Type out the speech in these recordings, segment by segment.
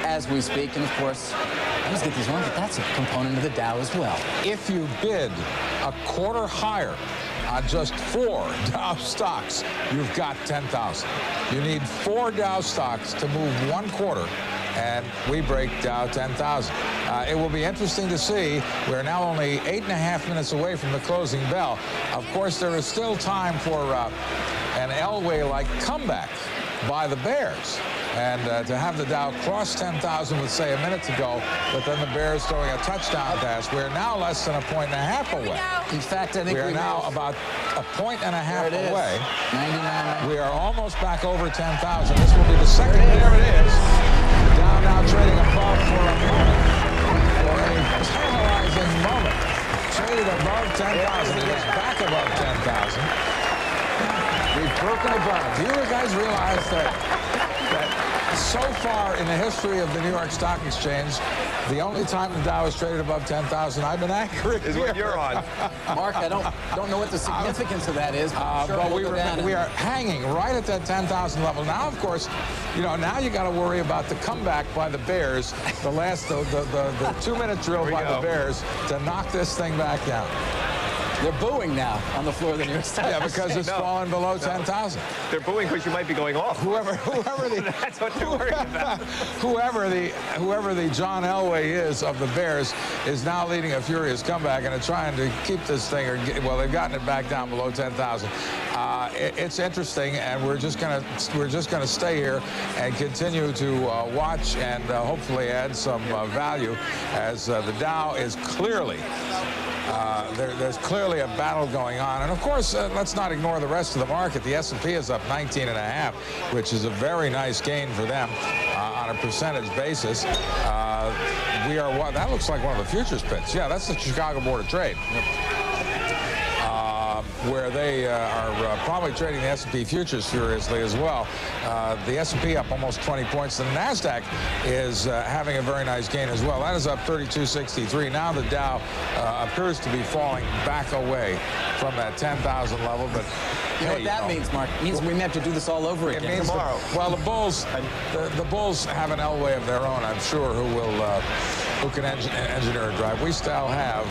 as we speak. And of course, I always get these wrong, but that's a component of the Dow as well. If you bid a quarter higher on just 4 Dow stocks, you've got 10,000. You need 4 Dow stocks to move 1 quarter, and we break Dow 10,000. It will be interesting to see. We're now only 8.5 minutes away from the closing bell. Of course, there is still time for an Elway-like comeback by the Bears. And to have the Dow cross 10,000 with, say, a minute to go, but then the Bears throwing a touchdown pass. We're now less than a point and a half away. In fact, I think we are now about a point and a half away. 99. We are almost back over 10,000. This will be the second. There it is. The Dow now trading above for a moment. For a tantalizing moment. Traded above 10,000. It is back above 10,000. We've broken above. Do you guys realize that so far in the history of the New York Stock Exchange, the only time the Dow has traded above 10,000, I've been accurate. Is what you're on. Mark, I don't know what the significance of that is, but, sure but we are hanging right at that 10,000 level. Now, of course, you know, now you got to worry about the comeback by the Bears, the 2-minute drill by the Bears to knock this thing back down. They're booing now on the floor of the New York Stock Exchange. Yeah, because it's fallen below 10,000. They're booing because you might be going off. Whoever the That's what they're worried about. whoever the John Elway is of the Bears is now leading a furious comeback and are trying to keep this thing. Well, they've gotten it back down below 10,000. It's interesting, and we're just gonna stay here and continue to watch and hopefully add some value as the Dow is clearly. There's clearly a battle going on. And, of course, let's not ignore the rest of the market. The S&P is up 19.5, which is a very nice gain for them on a percentage basis. That looks like one of the futures pits. Yeah, that's the Chicago Board of Trade. Yep. Where they are probably trading the S&P futures furiously as well. The S&P up almost 20 points. The NASDAQ is having a very nice gain as well. That is up 32.63. Now the Dow appears to be falling back away from that 10,000 level. But you know what that means, Mark? It means we may have to do this all over again. It means tomorrow. The Bulls have an Elway of their own, I'm sure, who can engineer a drive. We still have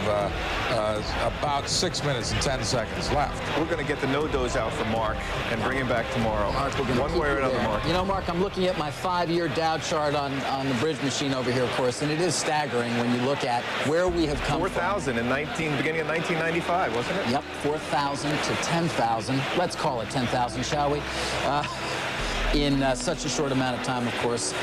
about 6 minutes and 10 seconds left. We're going to get the no-dos out for Mark and bring him back tomorrow. Mark, one way or another, Mark. You know, Mark, I'm looking at my 5-year Dow chart on the bridge machine over here, of course, and it is staggering when you look at where we have come 4,000 in beginning of 1995, wasn't it? Yep, 4,000 to 10,000. Let's call it 10,000, shall we? In such a short amount of time, of course.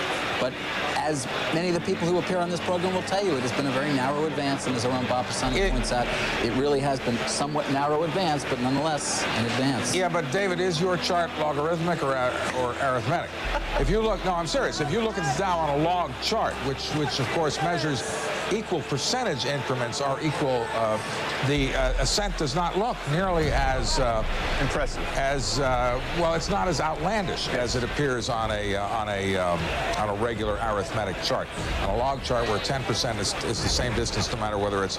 But as many of the people who appear on this program will tell you, it has been a very narrow advance, and as our own Bob Pisani points out, it really has been somewhat narrow advance, but nonetheless an advance. Yeah, but David, is your chart logarithmic or arithmetic? If you look, no, I'm serious. If you look at the Dow on a log chart, which of course measures equal percentage increments are equal, the ascent does not look nearly as impressive as well. It's not as outlandish as it appears on a regular arithmetic chart. On a log chart, where 10% is the same distance, no matter whether it's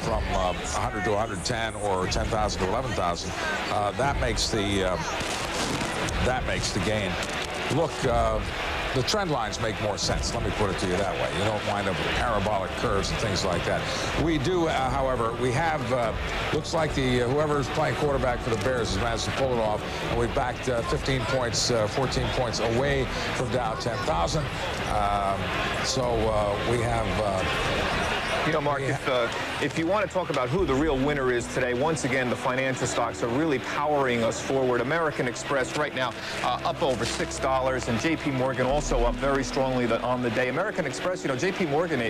from 100 to 110 or 10,000 to 11,000, that makes the gain look. The trend lines make more sense. Let me put it to you that way. You don't wind up with parabolic curves and things like that. We do, however, we have, looks like whoever is playing quarterback for the Bears has managed to pull it off. And we've backed 15 points, 14 points away from Dow 10,000. So we have... You know, Mark, if you want to talk about who the real winner is today, once again, the financial stocks are really powering us forward. American Express right now up over $6, and J.P. Morgan also up very strongly on the day. American Express, you know, J.P. Morgan